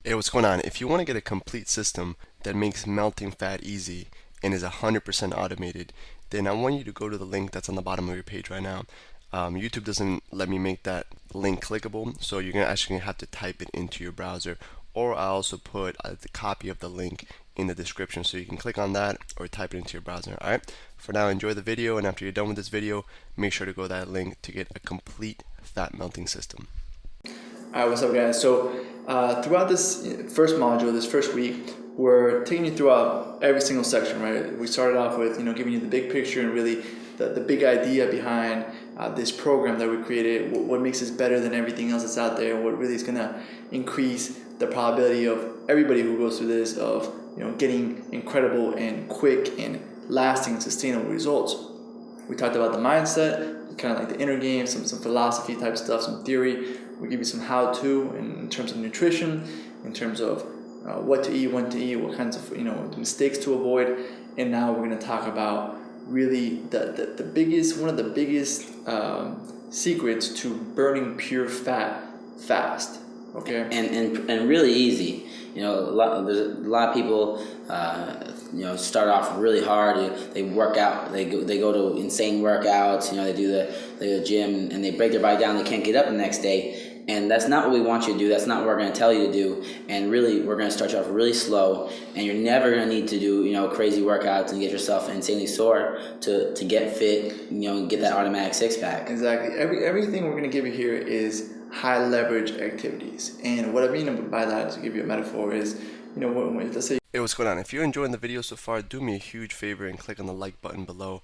Hey, what's going on? If you want to get a complete system that makes melting fat easy and is 100% automated, then I want you to go to the link that's on the bottom of your page right now. YouTube doesn't let me make that link clickable, so you're actually gonna have to type it into your browser, or I also put the copy of the link in the description, so you can click on that or type it into your browser. All right. For now, enjoy the video, and after you're done with this video, make sure to go to that link to get a complete fat melting system. Alright, what's up guys? So throughout this first module, this first week, we're taking you throughout every single section, right? We started off with, giving you the big picture and really the big idea behind this program that we created, what makes us better than everything else that's out there, and what really is going to increase the probability of everybody who goes through this of, getting incredible and quick and lasting sustainable results. We talked about the mindset, kind of like the inner game, some philosophy type stuff, some theory. We give you some how-to in terms of nutrition, in terms of what to eat, when to eat, what kinds of mistakes to avoid, and now we're going to talk about really the biggest, one of the biggest secrets to burning pure fat fast. Okay. And really easy. There's a lot of people start off really hard. They work out. They go to insane workouts. They do the gym and they break their body down. They can't get up the next day. And that's not what we want you to do. That's not what we're going to tell you to do. And really, we're going to start you off really slow. And you're never going to need to do crazy workouts and get yourself insanely sore to get fit. Get that automatic six pack. Exactly. Everything we're going to give you here is high leverage activities. And what I mean by that, to give you a metaphor, is let's say. Hey, what's going on? If you're enjoying the video so far, do me a huge favor and click on the like button below.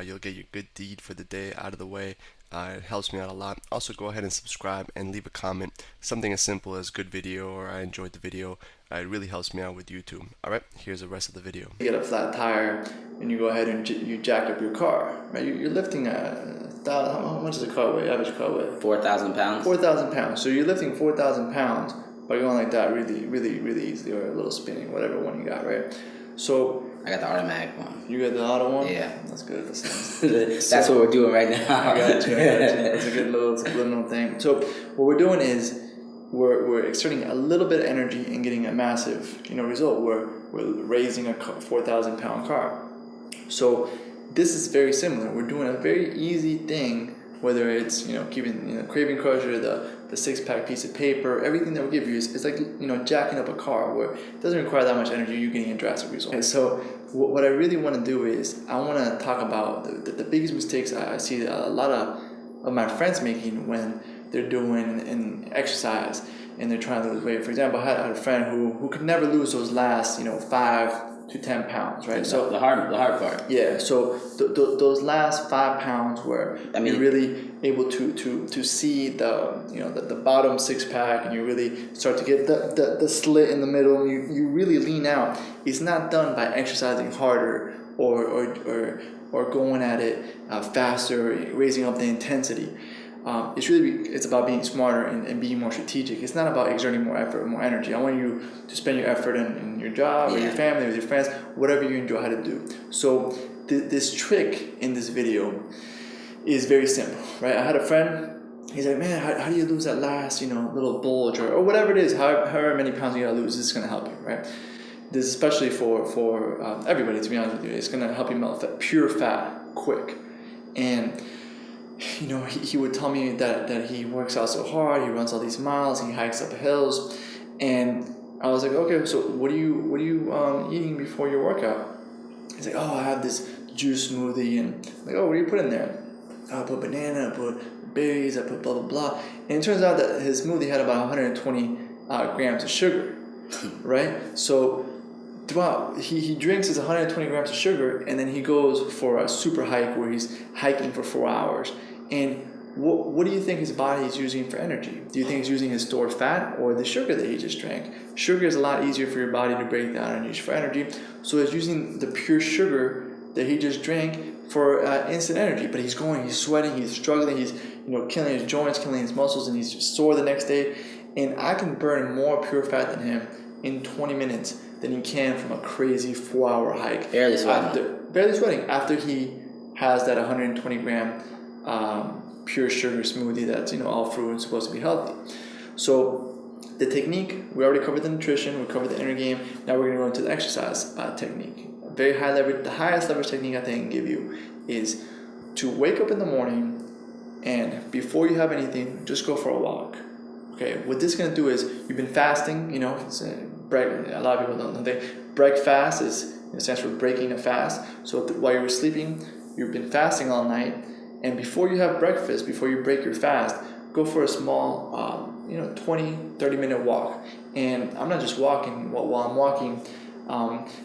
You'll get your good deed for the day out of the way. It helps me out a lot. Also, go ahead and subscribe and leave a comment. Something as simple as good video or I enjoyed the video. It really helps me out with YouTube. Alright, here's the rest of the video. You get a flat tire and you go ahead and you jack up your car. Right? You're lifting how much does a car weigh? Average car weigh? 4,000 pounds. 4,000 pounds. So you're lifting 4,000 pounds by going like that really, really, really easily, or a little spinning, whatever one you got, right? So I got the automatic one. You got the auto one? Yeah. That's good. That's what we're doing right now. I got you. It's a good little thing. So what we're doing is we're exerting a little bit of energy and getting a massive result. We're raising a 4,000 pound car. So this is very similar. We're doing a very easy thing, whether it's keeping Craving Crusher, the six pack piece of paper, everything that we give you is like jacking up a car where it doesn't require that much energy. You're getting a drastic result. And so what I really want to do is I want to talk about the biggest mistakes I see a lot of my friends making when they're doing an exercise and they're trying to lose weight. For example, I had a friend who could never lose those last 5 to 10 pounds, right? So the hard part. Yeah. So those last 5 pounds where you're really able to see the bottom six pack, and you really start to get the slit in the middle, and you really lean out. It's not done by exercising harder or going at it faster, raising up the intensity. It's about being smarter and being more strategic. It's not about exerting more effort or more energy. I want you to spend your effort in your job, or your family, with your friends, whatever you enjoy how to do. So this trick in this video is very simple, right? I had a friend. He's like, man, how do you lose that last little bulge or whatever it is, however many pounds you gotta lose? This is gonna help you, right? This is especially for everybody, to be honest with you. It's gonna help you melt pure fat quick. And he would tell me that he works out so hard, he runs all these miles, he hikes up hills, and I was like, okay, so what are you eating before your workout? He's like, oh, I have this juice smoothie, and I'm like, oh, what do you put in there? I put banana, I put berries, I put blah blah blah, and it turns out that his smoothie had about 120 grams of sugar, right? So throughout, he drinks his 120 grams of sugar, and then he goes for a super hike where he's hiking for 4 hours. And what do you think his body is using for energy? Do you think he's using his stored fat or the sugar that he just drank? Sugar is a lot easier for your body to break down and use for energy. So he's using the pure sugar that he just drank for instant energy. But he's sweating, he's struggling, he's killing his joints, killing his muscles, and he's sore the next day. And I can burn more pure fat than him in 20 minutes than he can from a crazy 4-hour hike. Barely sweating. After he has that 120 gram pure sugar smoothie that's all fruit and supposed to be healthy. So the technique, we already covered the nutrition, we covered the inner game. Now we're going to go into the exercise technique. Very high leverage, the highest leverage technique I think I can give you is to wake up in the morning and before you have anything, just go for a walk. Okay, what this is going to do is you've been fasting, you know, a lot of people don't think break fast stands for breaking a fast. So while you were sleeping, you've been fasting all night, and before you have breakfast, before you break your fast, go for a small 20-30 minute walk. And I'm not just walking while I'm walking,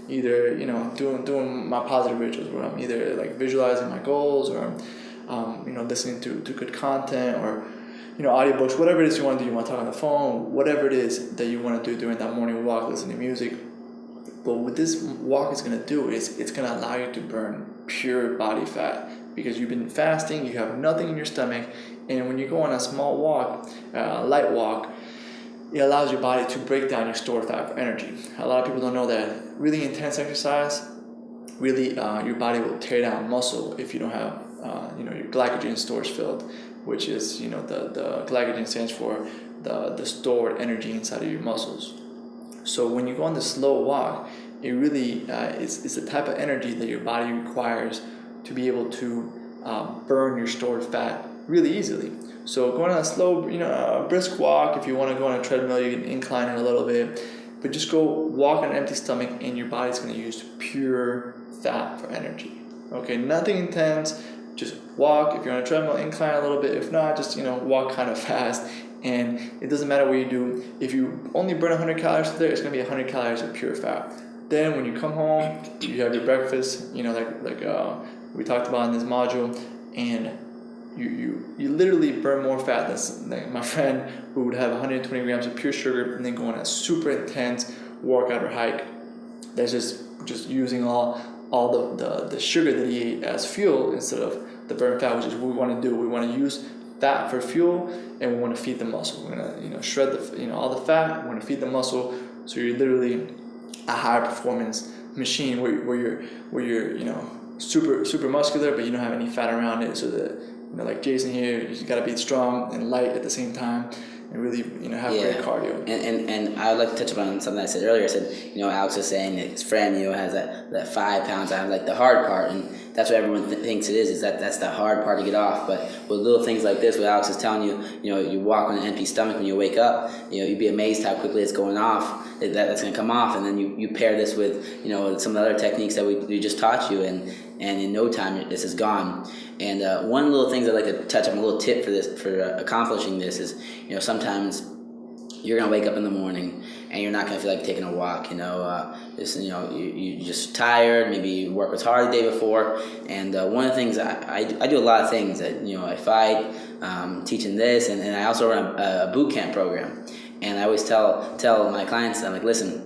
either doing my positive rituals where I'm either like visualizing my goals, or I'm listening to good content, or audiobooks, whatever it is you want to do. You want to talk on the phone, whatever it is that you want to do during that morning walk, listen to music. But what this walk is going to do is it's going to allow you to burn pure body fat, because you've been fasting, you have nothing in your stomach, and when you go on a small walk, light walk, it allows your body to break down your stored fat for energy. A lot of people don't know that really intense exercise, really your body will tear down muscle if you don't have your glycogen stores filled, which is the glycogen stands for the stored energy inside of your muscles. So when you go on the slow walk, it really is the type of energy that your body requires to be able to burn your stored fat really easily. So going on a slow, brisk walk, if you want to go on a treadmill, you can incline it a little bit, but just go walk on an empty stomach and your body's going to use pure fat for energy. Okay, nothing intense, just walk. If you're on a treadmill, incline a little bit. If not, just walk kind of fast. And it doesn't matter what you do. If you only burn 100 calories a day, it's going to be 100 calories of pure fat. Then when you come home, you have your breakfast, like we talked about in this module, and you literally burn more fat than like my friend who would have 120 grams of pure sugar and then go on a super intense workout or hike. That's just using all the sugar that he ate as fuel instead of the burn fat, which is what we want to do. We want to use fat for fuel, and we want to feed the muscle. We're gonna shred all the fat. We want to feed the muscle, so you're literally a high performance machine where you're super muscular, but you don't have any fat around it. So that like Jason here, you got to be strong and light at the same time, and really have great cardio. And I would like to touch upon something I said earlier. I said Alex was saying that his friend has that 5 pounds. I have like the hard part, and that's what everyone thinks it is that's the hard part to get off. But with little things like this, what Alex is telling you, you walk on an empty stomach when you wake up, you'd be amazed how quickly it's going off. That's going to come off, and then you pair this with some of the other techniques that we just taught you, and in no time this is gone. And one little thing I'd like to touch on, a little tip for accomplishing this is, sometimes you're gonna wake up in the morning and you're not gonna feel like taking a walk. You're just tired. Maybe you work was hard the day before. And one of the things I do a lot of things that I fight, teaching this, and I also run a boot camp program. And I always tell my clients, I'm like, listen,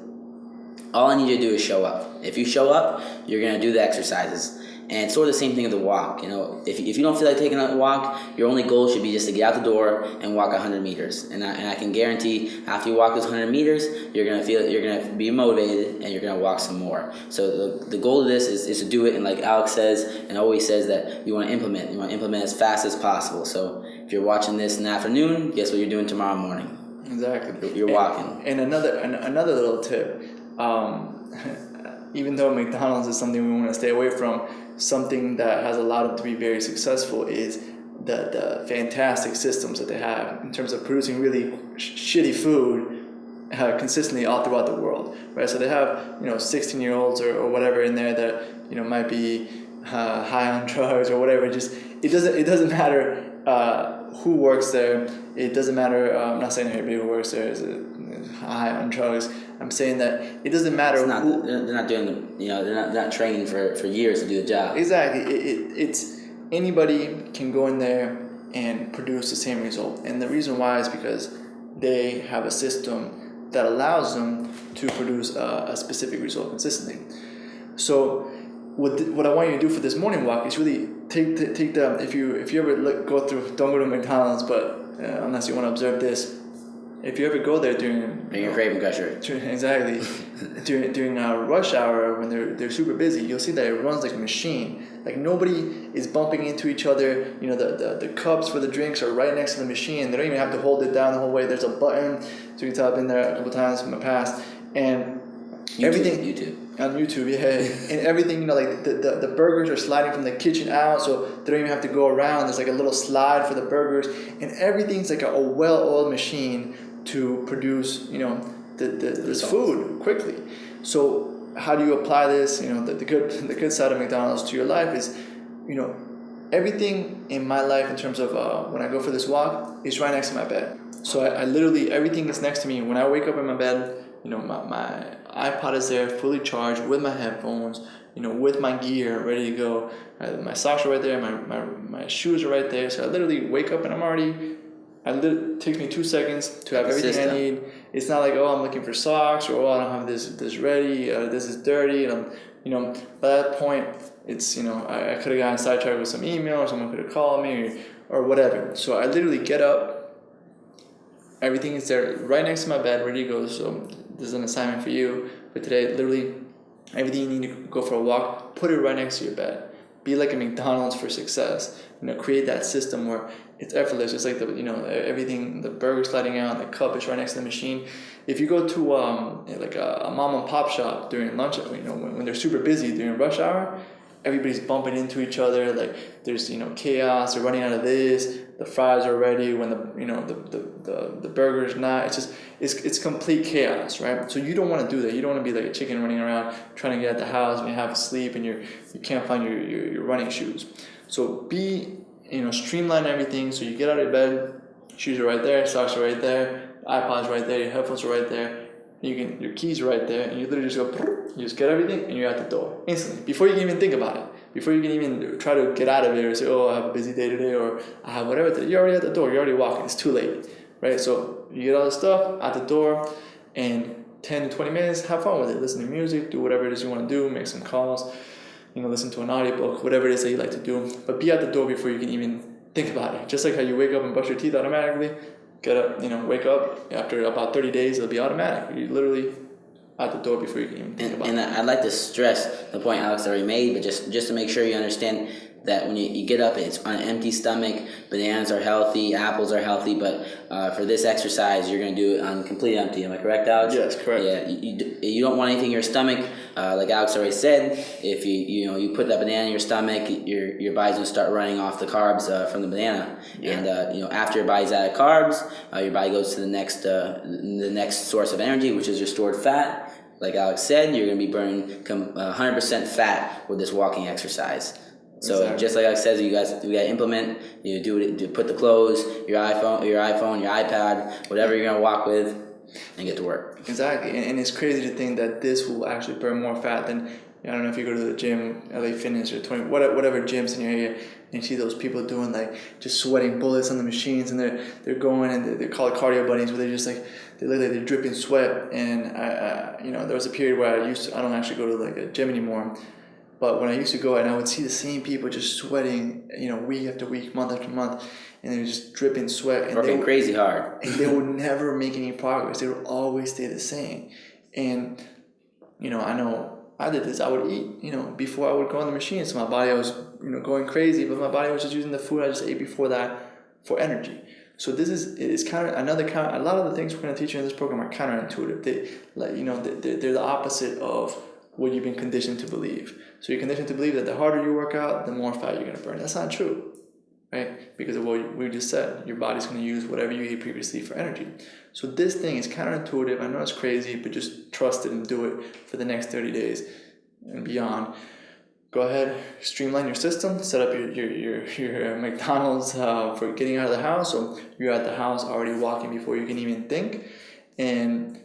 all I need you to do is show up. If you show up, you're gonna do the exercises. And it's sort of the same thing with the walk. If you don't feel like taking a walk, your only goal should be just to get out the door and walk 100 meters. And I can guarantee after you walk those 100 meters, you're gonna be motivated and you're gonna walk some more. So the goal of this is to do it, and like Alex says and always says, that you want to implement as fast as possible. So if you're watching this in the afternoon, guess what you're doing tomorrow morning? Exactly. You're walking. And another little tip. Even though McDonald's is something we want to stay away from, something that has allowed them to be very successful is the fantastic systems that they have in terms of producing really shitty food consistently all throughout the world, right? So they have 16-year-olds or whatever in there that might be high on drugs or whatever. It doesn't matter who works there. It doesn't matter. I'm not saying everybody who works there is high on drugs. I'm saying that it doesn't matter. They're not doing they're not training for years to do the job. Exactly. It's anybody can go in there and produce the same result, and the reason why is because they have a system that allows them to produce a specific result consistently. So what I want you to do for this morning walk is really take the if you ever don't go to McDonald's, but unless you want to observe this, if you ever go there during your craving crusher. Exactly. during rush hour when they're super busy, you'll see that it runs like a machine. Like nobody is bumping into each other. You know, the cups for the drinks are right next to the machine. They don't even have to hold it down the whole way. There's a button, so you can tap in there a couple times in the past, and everything on YouTube, yeah, and everything, you know, like the burgers are sliding from the kitchen out, so they don't even have to go around. There's like a little slide for the burgers, and everything's like a well-oiled machine to produce, you know, this food quickly. So how do you apply this? You know, the good side of McDonald's to your life is, you know, everything in my life in terms of when I go for this walk is right next to my bed. So I literally, everything is next to me. When I wake up in my bed, you know, my iPod is there, fully charged, with my headphones, you know, with my gear ready to go. My socks are right there, my shoes are right there. So I literally wake up and it takes me 2 seconds to have everything I need. It's not like, oh, I'm looking for socks, or, oh, I don't have this ready, this is dirty. And I'm, you know, by that point, it's, you know, I could have gotten sidetracked with some email, or someone could have called me, or whatever. So I literally get up. Everything is there right next to my bed, ready to go. So this is an assignment for you. But today, literally, everything you need to go for a walk, put it right next to your bed. Be like a McDonald's for success. You know, create that system where it's effortless. It's like everything, the burger sliding out, the cup is right next to the machine. If you go to like a mom and pop shop during lunch, you know, when they're super busy during rush hour, everybody's bumping into each other. Like there's, you know, chaos. They're running out of this. The fries are ready when the burger is not. It's just it's complete chaos, right? So you don't want to do that. You don't want to be like a chicken running around trying to get at the house and you have to sleep and you can't find your running shoes. So streamline everything. So you get out of bed, shoes are right there, socks are right there, iPod's right there, your headphones are right there. Your keys are right there, and you literally just go, you just get everything, and you're at the door instantly. Before you can even think about it, before you can even try to get out of it or say, oh, I have a busy day today, or I have whatever today, you're already at the door, you're already walking, it's too late, right? So you get all the stuff at the door, and 10 to 20 minutes, have fun with it. Listen to music, do whatever it is you want to do, make some calls, you know, listen to an audiobook, whatever it is that you like to do, but be at the door before you can even think about it. Just like how you wake up and brush your teeth automatically, get up, you know, wake up. After about 30 days, it'll be automatic. You're literally at the door before you can even think about it. And I'd like to stress the point Alex already made, but just to make sure you understand that when you get up, it's on an empty stomach. Bananas are healthy, apples are healthy, but for this exercise, you're going to do it on complete empty. Am I correct, Alex? Yes, correct. Yeah, you don't want anything in your stomach. Like Alex already said, if you put that banana in your stomach, your body's going to start running off the carbs from the banana. Yeah. And after your body's out of carbs, your body goes to the next source of energy, which is your stored fat. Like Alex said, you're going to be burning 100% fat with this walking exercise. So exactly. Just like I said, we got to implement. You do it. Put the clothes, your iPhone, your iPad, whatever you're gonna walk with, and get to work. Exactly, and it's crazy to think that this will actually burn more fat than, I don't know if you go to the gym, LA Fitness or 20, whatever gyms in your area, and you see those people doing like just sweating bullets on the machines, and they're going and they call it cardio bunnies, where they're just like they look like they're dripping sweat. And there was a period where I don't actually go to like a gym anymore. But when I used to go and I would see the same people just sweating, week after week, month after month, and they were just dripping sweat. And working crazy hard. And they would never make any progress. They would always stay the same. And, I know I did this. I would eat, before I would go on the machine. So my body was, going crazy, but my body was just using the food I just ate before that for energy. So this is kind of a lot of the things we're going to teach you in this program are counterintuitive. They're the opposite of what you've been conditioned to believe. So you're conditioned to believe that the harder you work out, the more fat you're going to burn. That's not true, right? Because of what we just said. Your body's going to use whatever you ate previously for energy. So this thing is counterintuitive. I know it's crazy, but just trust it and do it for the next 30 days and beyond. Go ahead, streamline your system, set up your McDonald's for getting out of the house. So you're at the house already walking before you can even think. And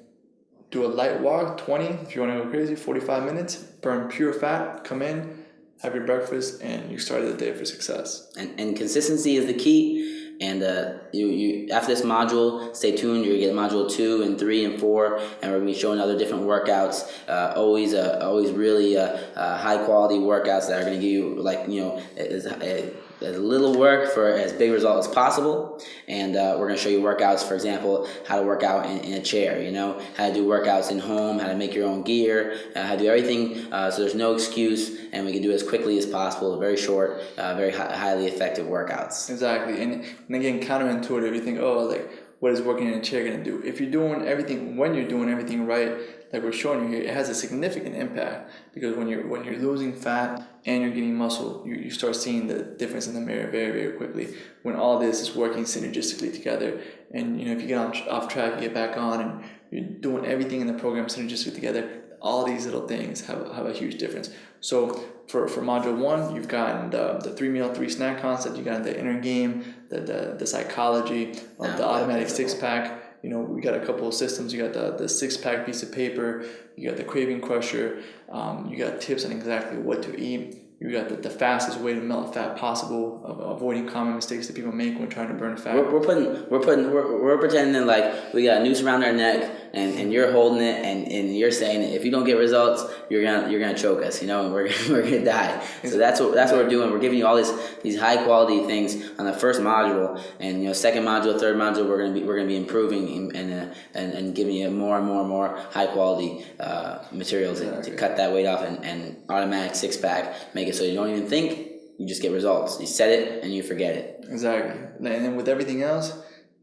do a light walk, 20, if you want to go crazy, 45 minutes, burn pure fat, come in, have your breakfast, and you started the day for success. And consistency is the key. And you after this module, stay tuned. You're going to get module 2 and 3 and 4, and we're going to be showing other different workouts. Always really high quality workouts that are going to give you as little work for as big a result as possible. And we're going to show you workouts, for example, how to work out in a chair, how to do workouts in home, how to make your own gear, how to do everything. So there's no excuse, and we can do it as quickly as possible, very short, very highly effective workouts. Exactly. And again, counterintuitive, you think, what is working in a chair going to do? If you're doing everything, when you're doing everything right, like we're showing you here, it has a significant impact, because when you're losing fat and you're getting muscle, you start seeing the difference in the mirror very, very quickly when all this is working synergistically together. And if you get off track, you get back on, and you're doing everything in the program synergistically together, all these little things have a huge difference. So for module 1, you've gotten the 3 meal 3 snack concept, you got the inner game, the psychology of the automatic 6-pack. We got a couple of systems. You got the 6-pack piece of paper, you got the craving crusher, you got tips on exactly what to eat. You got the fastest way to melt fat possible, avoiding common mistakes that people make when trying to burn fat. We're pretending like we got a noose around our neck, and you're holding it, and you're saying if you don't get results, you're gonna choke us, and we're gonna die. So that's what we're doing. We're giving you all these high quality things on the first module, and second module, third module, we're gonna be improving and giving you more and more high quality materials to cut that weight off, and automatic 6-pack, make it so you don't even think, you just get results. You set it and you forget it. Exactly. And then with everything else,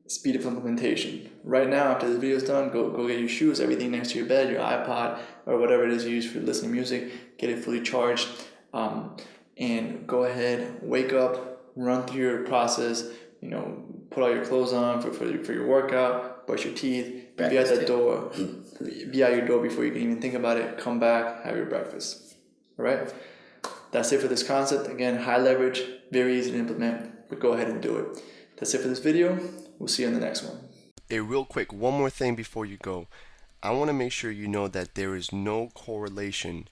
speed of implementation. Right now, after this video is done, go get your shoes, everything next to your bed, your iPod, or whatever it is you use for listening to music, get it fully charged, and go ahead, wake up, run through your process, put all your clothes on for your workout, brush your teeth, be out that door, be out your door before you can even think about it, come back, have your breakfast. All right? That's it for this concept. Again, high leverage, very easy to implement, but go ahead and do it. That's it for this video. We'll see you in the next one. Hey, real quick, one more thing before you go. I want to make sure you know that there is no correlation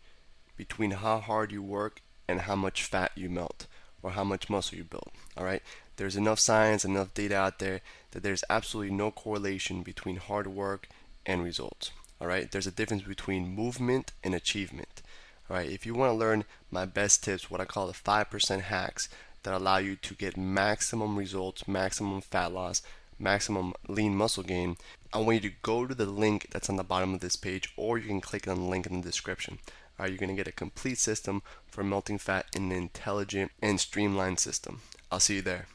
between how hard you work and how much fat you melt or how much muscle you build. All right? There's enough science, enough data out there that there's absolutely no correlation between hard work and results. All right? There's a difference between movement and achievement. All right? If you want to learn my best tips, what I call the 5% hacks that allow you to get maximum results, maximum fat loss, maximum lean muscle gain, I want you to go to the link that's on the bottom of this page, or you can click on the link in the description. All right, you're going to get a complete system for melting fat in an intelligent and streamlined system. I'll see you there.